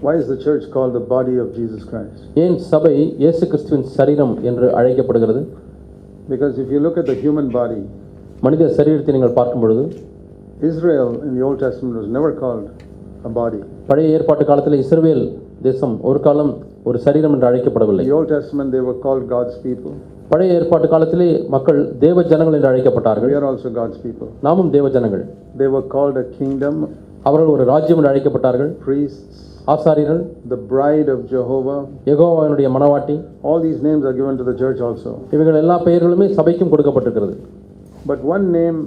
Why is the church called the body of Jesus Christ? ஏன் சபை இயேசு கிறிஸ்துவின் சரீரம் என்று அழைக்கப்படுகிறது? Because if you look at the human body, மனித சரீரத்தை நீங்கள் பார்க்கும் பொழுது Israel in the Old Testament was never called a body. பழைய ஏற்பாட்டு காலத்தில் இஸ்ரவேல் தேசம் ஒரு காலம் ஒரு சரீரம் என்று அழைக்கப்படவில்லை. In the Old Testament they were called God's people. பழைய ஏற்பாட்டு காலத்திலே மக்கள் தேவ ஜனங்கள் என்று அழைக்கப்பட்டார்கள். We are also God's people. நாமும் தேவ ஜனங்கள். They were called a kingdom. அவர்கள் ஒரு ராஜ்யம் என்று அழைக்கப்பட்டார்கள். Priests, ஆசாரியர்கள், the bride of Jehovah. யெகோவாவினுடைய மணவாட்டி. All these names are given to the church also. இவைகள் எல்லா பெயர்களுமே சபைக்கும் கொடுக்கப்பட்டிருக்கிறது. But one name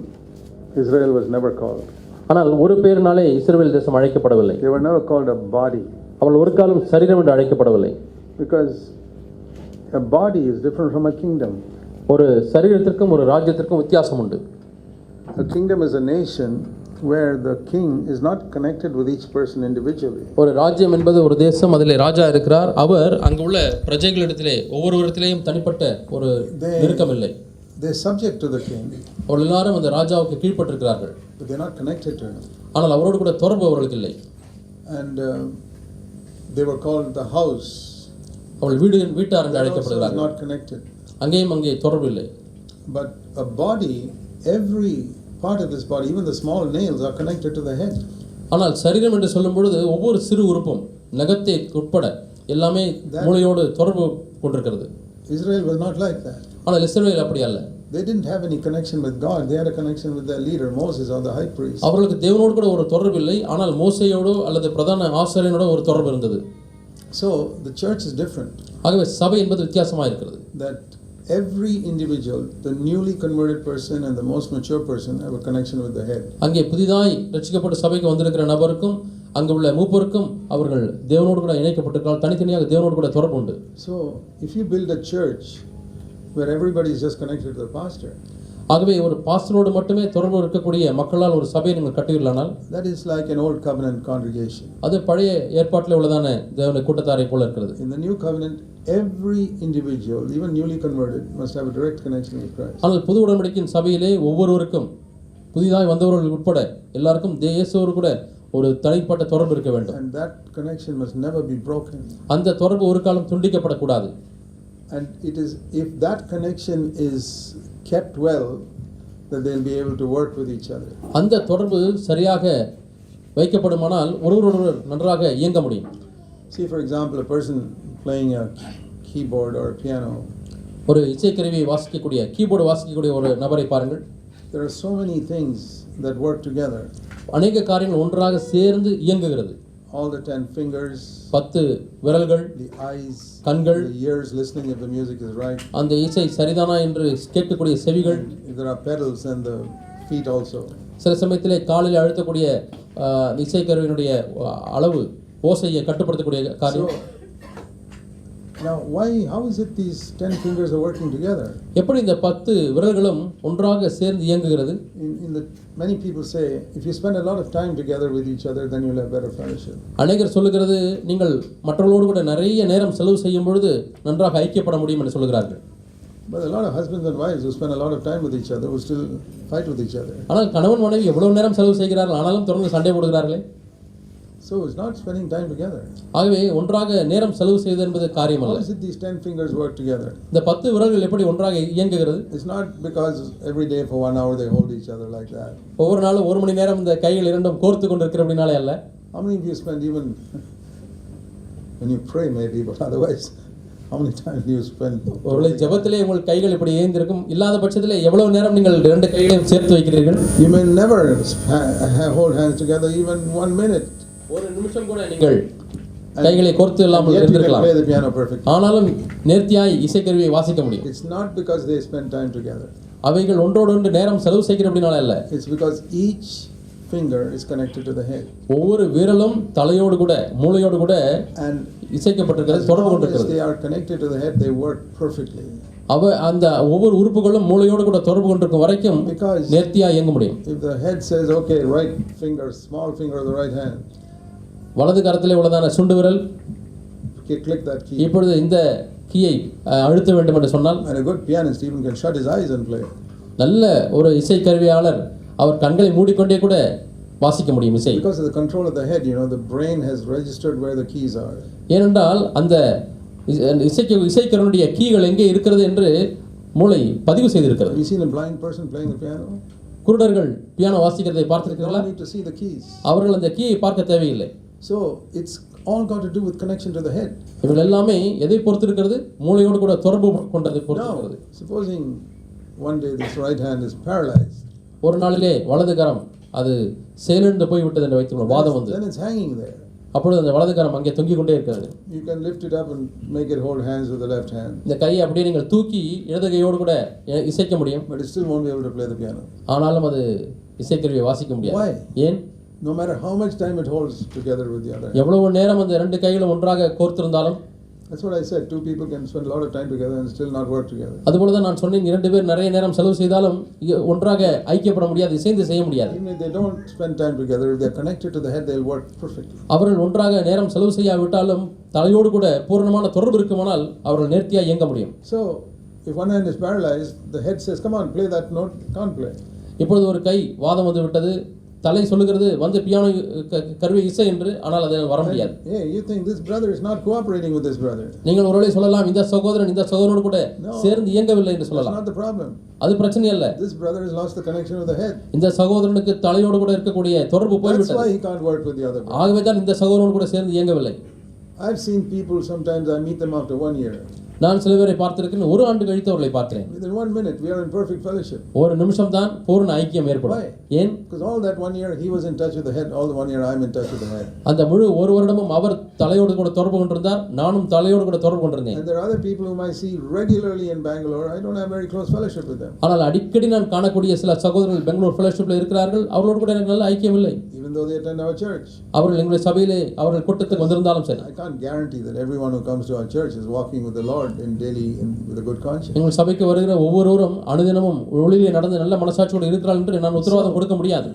Israel was never called. ஆனால் ஒரு பெயரினாலே இஸ்ரவேல் தேசம் அழைக்கப்படவில்லை. They were never called a body. அவர்கள் ஒரு காலம் சரீரம் என்று அழைக்கப்படவில்லை. Because a body is different from a kingdom. ஒரு சரீரத்திற்கும் ஒரு ராஜ்யத்திற்கும் வித்தியாசம் உண்டு. A kingdom is a nation where the king is not connected with each person individually. ஒரு ராஜ்யம் என்பது ஒரு தேசம், அதிலே ராஜா இருக்கிறார். அவர் அங்குள்ள பிரஜைகளிடத்திலே ஒவ்வொருவரிடத்திலேயும் தனிப்பட்ட ஒரு நெருக்கம் இல்லை. They are subject to the king. அவர்கள் எல்லாரும் அந்த ராஜாவுக்கு கீழ்ப்பட்டிருக்கிறார்கள். But they are not connected to him. ஆனால் அவரோடு கூட தொடர்பு அவர்களுக்கு இல்லை. And they were called the house. அவர்கள் வீட்டார் என்று அழைக்கப்படுகிறார்கள். Not connected. அங்கேயும் அங்கே தொடர்பு இல்லை. But a body, every part of this body, even the small nails are connected to the head. ஆனால் சரீரம் என்று சொல்லும் பொழுது ஒவ்வொரு சிறு உறுப்பும் நகத்தை உட்பட எல்லாமே மூளையோடு தொடர்பு கொண்டிருக்கிறது. Israel was not like that. ஆனால் இஸ்ரவேல் அப்படி அல்ல. They didn't have any connection with God. They had a connection with their leader Moses or the high priest. அவர்களுக்கு தேவனோடு கூட ஒரு தொடர்பு இல்லை. ஆனால் மோசேயோடு அல்லது பிரதான ஆசாரியனோடு ஒரு தொடர்பு இருந்தது. So the church is different. ஆகவே சபை என்பது வித்தியாசமாக இருக்கிறது. That every individual, the newly converted person and the most mature person, have a connection with the head. அங்கே புதிதாய் ரட்சிக்கப்பட்ட சபைக்கு வந்திருக்கிற நபருக்கும் அங்கு உள்ள மூப்பருக்கும் அவர்கள் தேவனோடு கூட இணைக்கப்பட்டிருக்கிறார்கள். தனித்தனியாக தேவனோடு கூட தொடர்பு உண்டு. So if you build a church where everybody is just connected to the pastor, ஆகவே ஒரு பாஸ்டரோடு மட்டுமே தொடர்பு இருக்கக்கூடிய மக்களால் ஒரு சபையை நீங்கள் கட்டுவீர்களானால் that is like an old covenant congregation. அது பழைய ஏற்பாட்டில் உள்ளதான தேவனுடைய கூட்டத்தாரை போல இருக்கிறது. In the new covenant, every individual, even newly converted, must have a direct connection with Christ. ஆனால் புது உடன்படிக்கையின் சபையிலே ஒவ்வொருவருக்கும் புதிதாய் வந்தவர்கள் உட்பட எல்லாருக்கும் இயேசுவோடு கூட ஒரு தனிப்பட்ட தொடர்பு இருக்க வேண்டும். And that connection must never be broken. அந்த தொடர்பு ஒரு காலம் துண்டிக்கப்படக்கூடாது. And it is if that connection is kept well, that they'll be able to work with each other. அந்த தொடர்பு சரியாக வைக்கப்படுமானால் ஒருவரோடு நன்றாக இயங்க முடியும். See, for example, a person playing a keyboard or a piano. ஒரு இசைக்கருவியை வாசிக்கக்கூடிய கீபோர்டு வாசிக்கக்கூடிய ஒரு நபரை பாருங்கள். There are so many things that work together. அநேக காரியங்கள் ஒன்றாக சேர்ந்து இயங்குகிறது. All the 10 fingers, 10 விரல்கள், the eyes, கண்கள், the ears listening if the music is right. அந்த இசை சரிதானா என்று கேட்கக்கூடிய செவிகள். If there are pedals, and the feet also. சில சமயத்திலே காலில் அழுத்தக்கூடிய இசைக்கருவியினுடைய அளவு ஓசையை கட்டுப்படுத்தக்கூடிய காரியம். Now how is it these 10 fingers are working together? எப்படி இந்த 10 விரல்களும் ஒன்றாக சேர்ந்து இயங்குகிறது? In the many people say if you spend a lot of time together with each other, then you'll have better fellowship. அநேகர் சொல்லுகிறது நீங்கள் மற்றவர்களோடு கூட நிறைய நேரம் செலவு செய்யும் பொழுது நன்றாக ஐக்கியப்பட முடியும் என்று சொல்கிறார்கள். But a lot of husbands and wives who spend a lot of time with each other who still fight with each other. ஆனால் கணவன் மனைவி எவ்வளவு நேரம் செலவு செய்கிறார்கள் ஆனாலும் தொடர்ந்து சண்டை போடுகிறார்களே. So it's not spending time together. ஆகவே ஒன்றாக நேரம் செலவு செய்வது என்பது காரியம் அல்ல. How is it these 10 fingers work together? இந்த 10 விரல்கள் எப்படி ஒன்றாக இயங்குகிறது? It's not because every day for 1 hour they hold each other like that. ஒவ்வொரு நாளும் 1 மணி நேரம் இந்த கைகள் இரண்டும் கோர்த்து கொண்டிருக்கிறபடினாலே அல்ல. How many of you spend even when you pray maybe, but otherwise how many times do you spend? ஒருவேளை ஜெபத்திலே உங்கள் கைகள் இப்படி ஏந்திருக்கும், இல்லாத பட்சத்திலே எவ்வளவு நேரம் நீங்கள் இரண்டு கைகளையும் சேர்த்து வைக்கிறீர்கள்? You may never hold hands together even 1 minute. ஒரு நிமிஷம் கூட நீங்கள் கைகளை கோர்த்து இல்லாமல் இருந்திருக்கலாம். ஆனாலும் நேர்த்தியாய் இசைக்கருவியை வாசிக்க முடியும். It's not because they spend time together. அவைகள் ஒன்றோடு ஒன்று நேரம் செலவு செய்கிறபடினால அல்ல. It's because each finger is connected to the head. ஒவ்வொரு விரலும் தலையோடு கூட மூளையோடு கூட இசைக்கப்பட்டிருக்கிறது, தொடர்பு கொண்டிருக்கிறது. They are connected to the head, they work perfectly. அந்த ஒவ்வொரு உறுப்புகளும் மூளையோடு கூட தொடர்பு கொண்டிருக்கும் வரைக்கும் நேர்த்தியா இயங்க முடியும். If the head says okay, right finger, small finger of the right hand, வலது கரத்திலே உள்ளதான சுண்டு விரல், click that key. இப்பொழுது இந்த கீயை அழுத்த வேண்டும் என்று சொன்னால், and a good pianist even can shut his eyes and play. நல்ல ஒரு இசைக்கருவியாளர் அவர் கண்களை மூடிக்கொண்டே கூட வாசிக்க முடியும் இசை. Because of the control of the head, the brain has registered where the keys are. ஏனென்றால் அந்த இசைக்கருவியுடைய கீகள் எங்கே இருக்கிறது என்று மூளை பதிவு செய்திருக்கிறது. Have you seen a blind person playing the piano? குருடர்கள் பியானோ வாசிக்கிறதை பார்த்திருக்கிறீர்களா? They don't need to see the keys. அவர்கள் அந்த கீயை பார்க்க தேவையில்லை. So it's all got to do with connection to the head. இவர்கள் எல்லாமே எதை பொறுத்து இருக்கிறது? மூளையோடு கூட தொடர்பு கொண்டதை பொறுத்து இருக்கிறது. Supposing one day this right hand is paralyzed. ஒரு நாளிலே வலது கரம் அது செயலிழந்து போய் விட்டது என்று வைத்துக்கொள்ளும் வாதம் வந்து. Then it's hanging there. அப்பொழுது அந்த வலது கரம் அங்கே தொங்கிக் கொண்டே இருக்கிறது. You can lift it up and make it hold hands with the left hand. இந்த கையை அப்படியே நீங்கள் தூக்கி இடது கையோடு கூட இசைக்க முடியும். But it still won't be able to play the piano. ஆனாலும் அது இசைக்கருவியை வாசிக்க முடியாது. Why? ஏன்? No matter how much time it holds together with the other. எவ்வளவு நேரம் அந்த ரெண்டு கைகளும் ஒன்றாக கோர்த்திருந்தாலும். That's what I said. Two people can spend a lot of time together and still not work together. அதுபோல தான் நான் சொன்னேன், இரண்டு பேர் நிறைய நேரம் செலவு செய்தாலும் ஒன்றாக ஐக்கியப்பட முடியாது, இசைந்து செய்ய முடியாது. Even if they don't spend time together, if they are connected to the head, they'll work perfectly. அவர்கள் ஒன்றாக நேரம் செலவு செய்யாவிட்டாலும் தலையோடு கூட பூரணமான தொடர்பு இருக்குமானால் அவர்கள் நேர்த்தியாக இயங்க முடியும். So if one hand is paralyzed, the head says, "Come on, play that note." Can't play. இப்பொழுது ஒரு கை வாதம் வந்து விட்டது, தலை சொல்லுகிறது வந்து பியானோ கருவி இசை என்று, ஆனால் அது வர முடியாது. Hey, you think this brother is not cooperating with this brother? நீங்கள் ஒருவேளை சொல்லலாம், இந்த சகோதரன் இந்த சகோதரனோடு கூட சேர்ந்து இயங்கவில்லை என்று சொல்லலாம். That's not the problem. அது பிரச்சனை அல்ல. This brother has lost the connection with the head. இந்த சகோதரனுக்கு தலையோடு கூட இருக்கக்கூடிய தொடர்பு போய்விட்டது. That's why he can't work with the other brother. ஆகவே தான் இந்த சகோதரனோடு கூட சேர்ந்து இயங்கவில்லை. I've seen people, sometimes I meet them after 1 year. நான் சில பேரை பார்த்திருக்கிறேன், ஒரு ஆண்டு கழித்து அவர்களை பார்க்கிறேன். Within 1 minute we are in perfect fellowship. ஒரு நிமிஷம் தான் பூரண ஐக்கியம் ஏற்படும். ஏன்? Because all that 1 year he was in touch with the head, all the 1 year I'm in touch with the head. அந்த முழு ஒரு வருடமும் அவர் தலையோடு கூட தொடர்பு கொண்டிருந்தார், நானும் தலையோடு கூட தொடர்பு கொண்டிருந்தேன். And there are other people whom I see regularly in Bangalore. I don't have very close fellowship with them. ஆனால் அடிக்கடி நான் காணக்கூடிய சில சகோதரர்கள் பெங்களூர் ஃபெலோஷிப்ல இருக்கிறார்கள், அவர்களோடு கூட எனக்கு நல்ல ஐக்கியம் இல்லை. Even though they attend our church. அவர்கள் எங்களுடைய சபையிலே அவர்கள் கூட்டத்துக்கு வந்திருந்தாலும் சரி. I can't guarantee that everyone who comes to our church is walking with the Lord in daily with a good conscience. எங்கள் சபைக்கு வருகிற ஒவ்வொருவரும் அனுதினமும் ஒளியிலே நடந்து நல்ல மனசாட்சியோடு இருக்கிறார்கள் என்று நான் உத்தரவாதம் கொடுக்க முடியாது.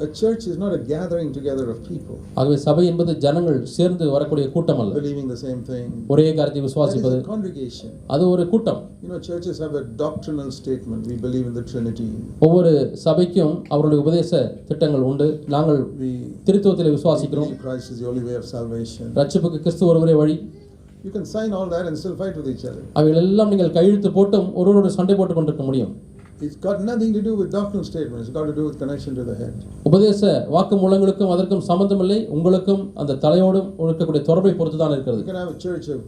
A church is not a gathering together of people. ஆகவே சபை என்பது ஜனங்கள் சேர்ந்து வரக்கூடிய கூட்டம் அல்ல. Believing the same thing. ஒரே காரியத்தை விசுவாசிப்பது. It is a congregation. அது ஒரு கூட்டம். Churches have a doctrinal statement. We believe in the Trinity. ஒவ்வொரு சபைக்கும் அவருடைய உபதேச திட்டங்கள் உண்டு. நாங்கள் திரித்துவத்திலே விசுவாசிக்கிறோம். Christ is the only way of salvation. ரட்சிப்புக்கு கிறிஸ்து ஒருவரே வழி. You can sign all that and still fight with each other. அவைகள் எல்லாம் நீங்கள் கையெழுத்து போட்டும் ஒருவரோடு சண்டை போட்டுக் கொண்டிருக்க முடியும். It's got nothing to do with doctrinal statements. It's got to do with connection to the head. உபதேச வாக்குமூலங்களுக்கும் அதற்கும் சம்பந்தமில்லை, உங்களுக்கும் அந்த தலையோடும் இருக்கக்கூடிய தொடர்பை பொறுத்து தான் இருக்கிறது. You can have a church of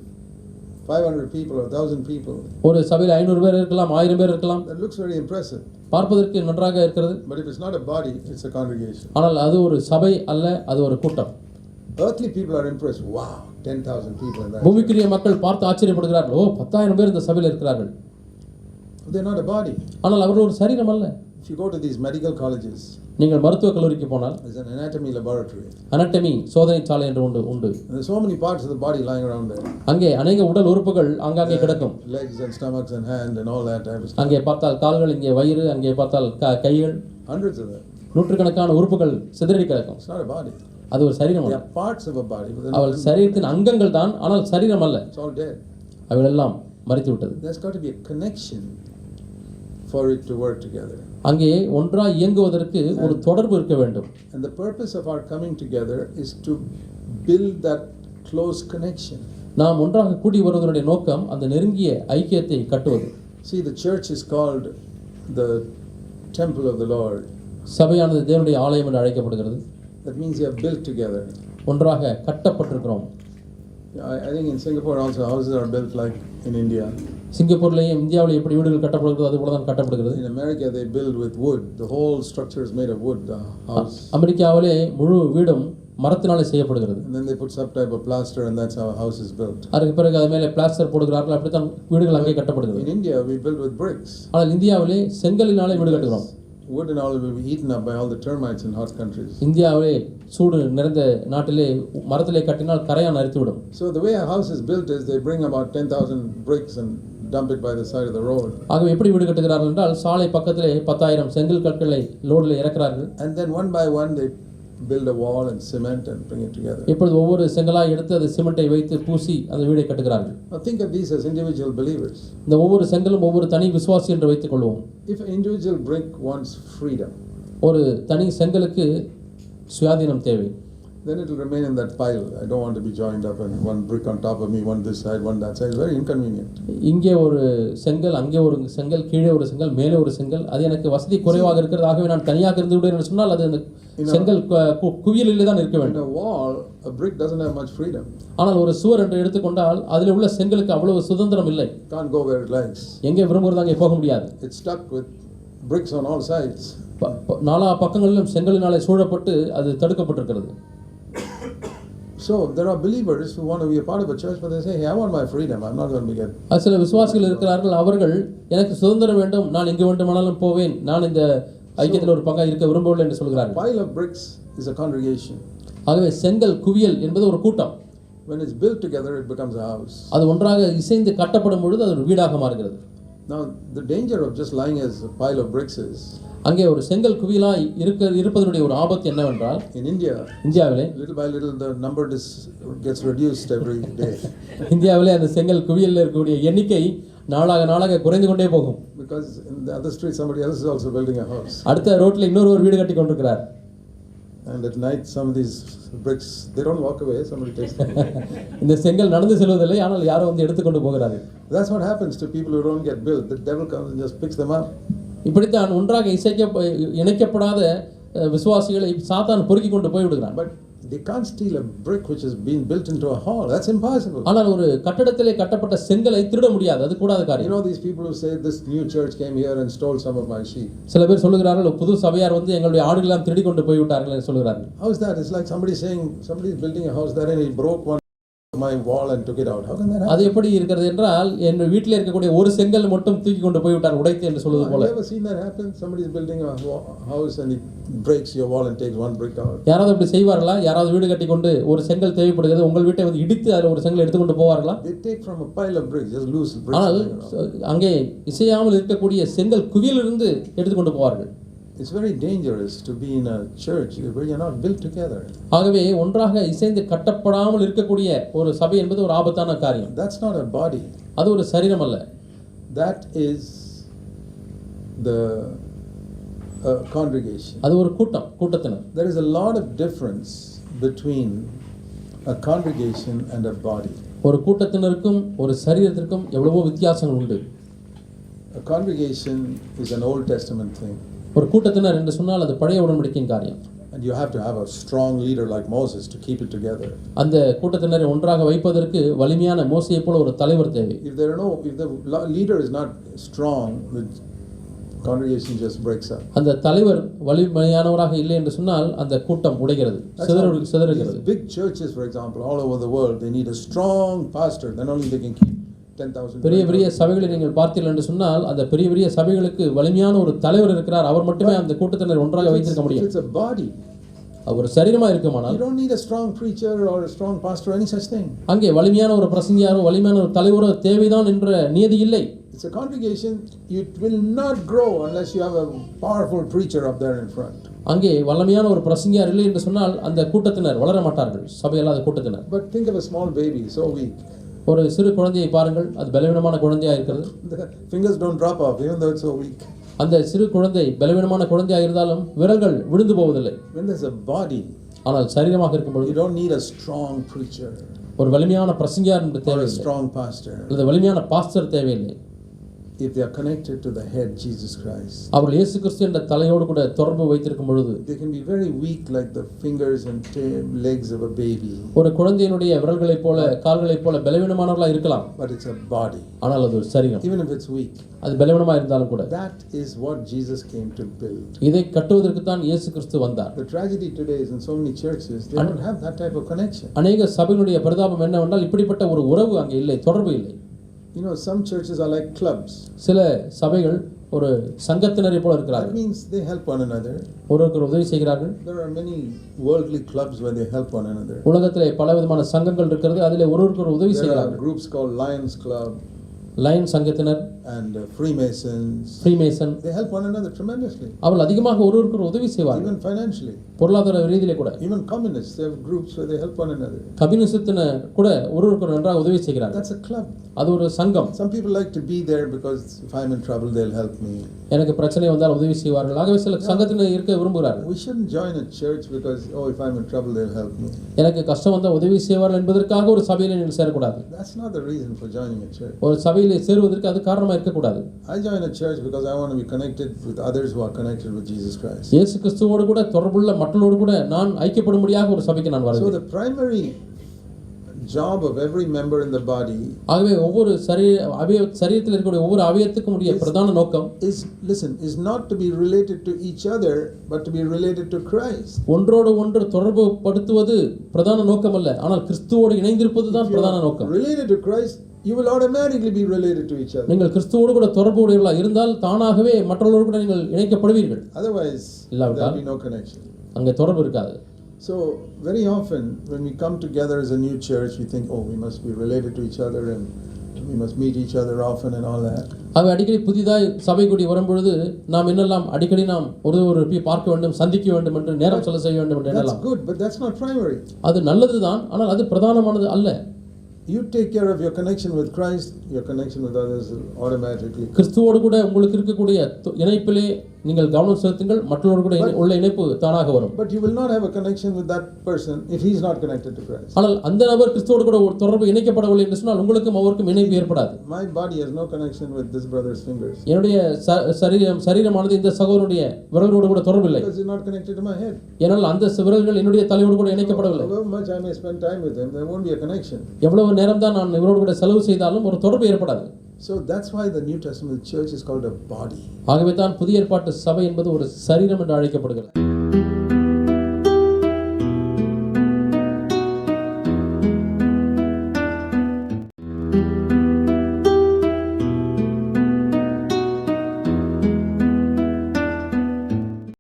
500 people or 1000 people. ஒரு சபையில் 500 பேர் இருக்கலாம், 1000 பேர் இருக்கலாம். That looks very impressive. பார்ப்பதற்கு நன்றாக இருக்கிறது. But if it's not a body, it's a congregation. ஆனால் அது ஒரு சபை அல்ல, அது ஒரு கூட்டம். Earthly people are impressed. Wow, 10,000 people in that. பூமிக்குரிய மக்கள் பார்த்து ஆச்சரியப்படுகிறார்கள். ஓ, 10,000 பேர் இந்த சபையில் இருக்கிறார்கள். They're not a body. ஆனால் அவர்கள் ஒரு சரீரம் அல்ல. If you go to these medical colleges, நீங்கள் மருத்துவ கல்லூரிக்கு போனால் there's an anatomy laboratory. anatomy சோதனை சாலை என்று உண்டு. There's so many parts of the body lying around there. அங்கே अनेक உடல் உறுப்புகள் அங்கங்கே கிடக்கும். Legs and stomachs and hand and all that type of stuff. அங்கே பார்த்தால் கால்கள், இங்கே வயிறு, அங்கே பார்த்தால் கைகள். Hundreds of them. நூற்றுக்கணக்கான உறுப்புகள் சிதறி கிடக்கும். It's not a body. அது ஒரு சரீரம் அல்ல. They are parts of a body. அவள் சரீரத்தின் அங்கங்கள் தான், ஆனால் சரீரம் அல்ல. It's all dead. அவைகள் எல்லாம் மரித்து விட்டது. There's got to be a connection for it to work together. அங்கே ஒன்றாய் இயங்குவதற்கு ஒரு தொடர்பு இருக்க வேண்டும். And the purpose of our coming together is to build that close connection. நாம் ஒன்றாக கூடி வருவதனுடைய நோக்கம் அந்த நெருங்கிய ஐக்கியத்தை கட்டுவது. See, the church is called the temple of the Lord. சபையானது தேவனுடைய ஆலயம் என்று அழைக்கப்படுகிறது. That means we are built together. ஒன்றாக கட்டப்பட்டிருக்கிறோம். I think in Singapore also houses are built like in India. சிங்கப்பூர்லயும் இந்தியாவிலும் எப்படி வீடுகள் கட்டப்படுகிறது அது போல தான் கட்டப்படுகிறது. In America they build with wood. The whole structure is made of wood, the house. அமெரிக்காவிலே முழு வீடும் மரத்தினாலே செய்யப்படுகிறது. And then they put some type of plaster and that's how a house is built. அதுக்கு பிறகு அது மேலே பிளாஸ்டர் போடுகிறார்கள், அப்படி தான் வீடுகள் அங்கே கட்டப்படுகிறது. In India we build with bricks. ஆனால் இந்தியாவிலே செங்கலினாலே வீடு கட்டுகிறோம். Wood and all will be eaten up by all the termites in hot countries. இந்தியாவிலே சூடு நிறைந்த நாட்டிலே மரத்திலே கட்டினால் கரையான் அரித்துவிடும். So the way a house is built is they bring about 10,000 bricks and dump it by the side of the road. ஆகவே எப்படி வீடு கட்டுகிறார்கள் என்றால் சாலை பக்கத்திலே 10,000 செங்கல் கற்களை லோடில் இறக்கிறார்கள். And then one by one they build a wall and cement and bring it together. இப்பொழுது ஒவ்வொரு செங்கலாய் எடுத்து அது சிமெண்டை வைத்து பூசி அந்த வீடை கட்டுகிறார்கள். Now think of these as individual believers. இந்த ஒவ்வொரு செங்கலும் ஒவ்வொரு தனி விசுவாசி என்று வைத்துக் கொள்வோம். If an individual brick wants freedom, ஒரு தனி செங்கலுக்கு சுயாதீனம் தேவை. Then it will remain in that pile. I don't want to be joined up and one brick on top of me, one this side, one that side. It's very inconvenient. இங்கே ஒரு செங்கல், அங்கே ஒரு செங்கல், கீழே ஒரு செங்கல், மேலே ஒரு செங்கல், அது எனக்கு வசதி குறைவாக இருக்கிறது, ஆகவே நான் தனியாக இருந்து விடுவேன் என்று சொன்னால் அது அந்த செங்கல் குவியலிலே தான் இருக்க வேண்டும். In a wall, a brick doesn't have much freedom. ஆனால் ஒரு சுவர் என்று எடுத்துக்கொண்டால் அதில் உள்ள செங்கலுக்கு அவ்வளவு சுதந்திரம் இல்லை. Can't go where it likes. எங்கே விரும்புகிறது அங்கே போக முடியாது. It's stuck with bricks on all sides. நாலா பக்கங்களிலும் செங்கலினாலே சூழப்பட்டு அது தடுக்கப்பட்டிருக்கிறது. So there are believers who want to be a part of a church, but they say, hey, I want my freedom. I'm not going to get. சில விசுவாசிகள் இருக்கிறார்கள், அவர்கள் எனக்கு சுதந்திரம் வேண்டும், நான் எங்கு வேண்டுமானாலும் போவேன், நான் இந்த ஐக்கியத்தில் ஒரு பங்காக இருக்க விரும்பவில்லை என்று சொல்கிறார்கள். A pile of bricks is a congregation. ஆகவே செங்கல் குவியல் என்பது ஒரு கூட்டம். When it's built together, it becomes a house. அது ஒன்றாக இசைந்து கட்டப்படும் பொழுது அது ஒரு வீடாக மாறுகிறது. Now the danger of just lying as a pile of bricks is. அங்கே ஒரு செங்கல் குவியலாய் இருப்பதனுடைய ஒரு ஆபத்து என்னவென்றால், இந்தியாவிலே little by little the number gets reduced every day. இந்தியாவிலே அந்த செங்கல் குவியலில் இருக்கக்கூடிய எண்ணிக்கை நாளாக குறைந்து கொண்டே போகும். Because in the other street somebody else is also building a house. அடுத்த ரோட்ல இன்னொரு ஒரு வீடு கட்டி கொண்டிருக்கிறார். And at night some of these bricks they don't walk away, somebody takes them. இந்த செங்கல் நடந்து செல்வதில்லை, ஆனால் யாரோ வந்து எடுத்துக்கொண்டு போகிறார்கள். That's what happens to people who don't get built. The devil comes and just picks them up. இப்படித்தான் ஒன்றாக இணைக்கப்படாத விசுவாசிகளை சாத்தான் பொறுக்கி கொண்டு போய் விடுகிறான். But they can't steal a brick which has been built into a hall. That's impossible. ஆனால் ஒரு கட்டடத்திலே கட்டப்பட்ட செங்கலை திருட முடியாது, அது கூடாத காரியம். You know these people who say this new church came here and stole some of my sheep. சில பேர் சொல்லுகிறார்கள், புது சபையார் வந்து எங்களுடைய ஆடுகளை எல்லாம் திருடி கொண்டு போய் விட்டார்கள் என்று சொல்கிறார்கள். How is that? It's like somebody saying somebody is building a house there and he broke one my wall and took it out. How can that happen? அது எப்படி இருக்கிறது என்றால், என் வீட்டில் இருக்கக்கூடிய ஒரு செங்கல் மட்டும் தூக்கி கொண்டு போய் விட்டார், உடைத்து என்று சொல்வது போல. Have you ever seen that happen? Somebody is building a house and he breaks your wall and takes one brick out. யாராவது அப்படி செய்வார்களா? யாராவது வீடு கட்டி கொண்டு ஒரு செங்கல் தேவைப்படுகிறது, உங்கள் வீட்டை வந்து இடித்து அதில் ஒரு செங்கல் எடுத்து கொண்டு போவார்களா? They take from a pile of bricks, just loose bricks. ஆனால் அங்கே இசையாமல் இருக்கக்கூடிய செங்கல் குவியலிலிருந்து எடுத்துக்கொண்டு போவார்கள். It's very dangerous to be in a church where you're not built together. ஆகவே ஒன்றாக இசைந்து கட்டப்படாமல் இருக்கக்கூடிய ஒரு சபை என்பது ஒரு ஆபத்தான காரியம். That's not a body. அது ஒரு சரீரம் அல்ல. That is the congregation. அது ஒரு கூட்டத்தினர். There is a lot of difference between a congregation and a body. ஒரு கூட்டத்தினருக்கும் ஒரு சரீரத்திற்கும் எவ்வளவோ வித்தியாசங்கள் உண்டு. A congregation is an Old Testament thing. ஒரு கூட்டத்தினர் என்று சொன்னால் அது பழைய உடன்படிக்கையின் காரியம். And you have to have a strong leader like Moses to keep it together. அந்த கூட்டத்தினரை ஒன்றாக வைப்பதற்கு வலிமையான மோசேயை போல ஒரு தலைவர் தேவை. If the leader is not strong, the congregation just breaks up. அந்த தலைவர் வலிமையானவராக இல்லை என்று சொன்னால் அந்த கூட்டம் உடைகிறது, சிதறுகிறது. Big churches, for example, all over the world, they need a strong pastor, then only they can keep 10,000. பெரிய சபைகளை நீங்கள் பார்த்தீர்கள் என்று சொன்னால் அந்த பெரிய சபைகளுக்கு வலிமையான ஒரு தலைவர் இருக்கிறார், அவர் மட்டுமே அந்த கூட்டத்தினர் ஒன்றாக வைத்திருக்க முடியும். It's a body. ஒரு சரீரமா இருக்குமானால் you don't need a strong preacher or a strong pastor or any such thing. அங்கே வலிமையான ஒரு பிரசங்கியாரோ வலிமையான ஒரு தலைவரோ தேவைதான் என்ற நியதி இல்லை. It's a congregation. It will not grow unless you have a powerful preacher up there in front. அங்கே வல்லமையான ஒரு பிரசங்கியார் இல்லை என்று சொன்னால் அந்த கூட்டத்தினர் வளர மாட்டார்கள், சபையல்லாத கூட்டத்தினர். But think of a small baby, so weak. ஒரு சிறு குழந்தையை பாருங்கள், அது பலவீனமான குழந்தையாக இருக்கிறது. The fingers don't drop off even though it's so weak. அந்த சிறு குழந்தை பலவீனமான குழந்தையாக இருந்தாலும் விரல்கள் விழுந்து போவதில்லை. When there's a body, ஆனால் சரீரமாக இருக்கும்போது you don't need a strong preacher. ஒரு வலிமையான பிரசங்கியார் என்று தேவையில்லை, a strong pastor. அல்லது வலிமையான பாஸ்டர் தேவையில்லை. If they are connected to the head Jesus Christ, அவர்கள் இயேசு கிறிஸ்து என்ற தலையோடு கூட தொடர்பு வைத்திருக்கும் பொழுது they can be very weak like the fingers and legs of a baby. ஒரு குழந்தையினுடைய விரல்களைப் போல கால்களைப் போல பலவீனமானவர்களாக இருக்கலாம், but it's a body. ஆனால் அது ஒரு சரீரம். Even if it's weak, அது பலவீனமா இருந்தாலும் கூட. That is what Jesus came to build. இதை கட்டுவதற்கு தான் இயேசு கிறிஸ்து வந்தார். The tragedy today is in so many churches they don't have that type of connection. அநேக சபைகளுடைய பரிதாபம் என்னவென்றால் இப்படிப்பட்ட ஒரு உறவு அங்கே இல்லை, தொடர்பு இல்லை. You know, some churches are like clubs. சில சபைகள் ஒரு சங்கத்தினரை போல இருக்கிறார்கள். That means they help one another. ஒருவருக்கு உதவி செய்கிறார்கள். There are many worldly clubs where they help one another. உலகத்திலே பலவிதமான சங்கங்கள் இருக்கிறது, அதிலே ஒருவருக்கு உதவி செய்கிறார்கள். There are groups called Lions Club. Lion சங்கத்தினர் and Freemasons. Freemason They help one another tremendously, அவர்கள் அதிகமாக ஒருவருக்கு உதவி செய்வார்கள். even financially. பொருளாதார ரீதியிலே கூட Even communists, they have groups where they help one another. கம்யூனிசத்தினர் கூட ஒருவருக்கு நன்றாக உதவி செய்கிறார்கள். That's a club. அது ஒரு சங்கம். Some people like to be there because if I'm in trouble, they'll help me. எனக்கு பிரச்சனை வந்தால் உதவி செய்வார்கள். ஆகவே சில சங்கத்தில் இருக்க விரும்புகிறார்கள். We shouldn't join a church because, oh, if I'm in trouble, they'll help me. எனக்கு கஷ்டம் வந்தால் உதவி செய்வார்கள் என்பதற்காக ஒரு சபையில் நீங்கள் சேரக்கூடாது. That's not the reason for joining a church. ஒரு சபையில் சேருவதற்கு அது காரணமாக இருக்கக்கூடாது. I join a church because I want to be connected with others who are connected with Jesus Christ. இயேசு கிறிஸ்துவோடு கூட தொடர்புள்ள மற்றவர்களோடு கூட நான் ஐக்கியப்படும்படியாக ஒரு சபைக்கு நான் So வருகிறேன். the primary job of every member in the body ஆகவே ஒவ்வொரு சரீரத்தில் இருக்கக்கூடிய ஒவ்வொரு அவயத்துக்கும் உடைய பிரதான நோக்கம் is not to be related to each other but to be related to Christ. ஒன்றோடு ஒன்று தொடர்பு படுத்துவது பிரதான நோக்கம் அல்ல, ஆனால் கிறிஸ்துவோடு இணைந்திருப்பது தான் பிரதான நோக்கம். Related to Christ, you will automatically be related to each other. நீங்கள் கிறிஸ்துவோடு கூட தொடர்பு உடையவர்களாக இருந்தால் தானாகவே மற்றவர்களோடு கூட நீங்கள் இணைக்கப்படுவீர்கள். Otherwise there will be no connection. அங்கே தொடர்பு இருக்காது. So very often when we come together as a new church, we think, oh, we must be related to each other and we must meet each other often and all that. அவை அடிக்கடி புதிதாய் சபை கூடி வரும்பொழுது நாம் என்னெல்லாம் அடிக்கடி நாம் ஒரு பார்க்க வேண்டும், சந்திக்க வேண்டும் என்று நேரம் செலவு செய்ய வேண்டும் என்று எண்ணலாம். That's good, but that's not primary. அது நல்லதுதான், ஆனால் அது பிரதானமானது அல்ல. You take care of your connection with Christ, your connection with others will automatically. கிறிஸ்துவோடு கூட உங்களுக்கு இருக்கக்கூடிய இணைப்பிலே நீங்கள் கவனம் செலுத்துங்கள், மற்றவர்களோடு கூட உள்ள இணைப்பு தானாக வரும். But you will not have a connection with that person if he is not connected to Christ. ஆனால் அந்த நபர் கிறிஸ்துவோடு கூட ஒரு தொடர்பு இணைக்கப்படவில்லை என்று சொன்னால் உங்களுக்கும் அவருக்கும் இணைப்பு ஏற்படாது. My body has no connection with this brother's fingers. என்னுடைய சரீரமானது இந்த சகோதரனுடைய விரல்களோடு கூட தொடர்பு இல்லை. Because it's not connected to my head. ஏனால் அந்த விரல்கள் என்னுடைய தலையோடு கூட இணைக்கப்படவில்லை. However much I may spend time with him, there won't be a connection. எவ்வளவு நேரம் தான் நான் இவரோடு கூட செலவு செய்தாலும் ஒரு தொடர்பு ஏற்படாது. So that's why the New Testament church is called a body. ஆகவே தான் புதிய ஏற்பாட்டு சபை என்பது ஒரு சரீரம் என்று அழைக்கப்படுகிறது.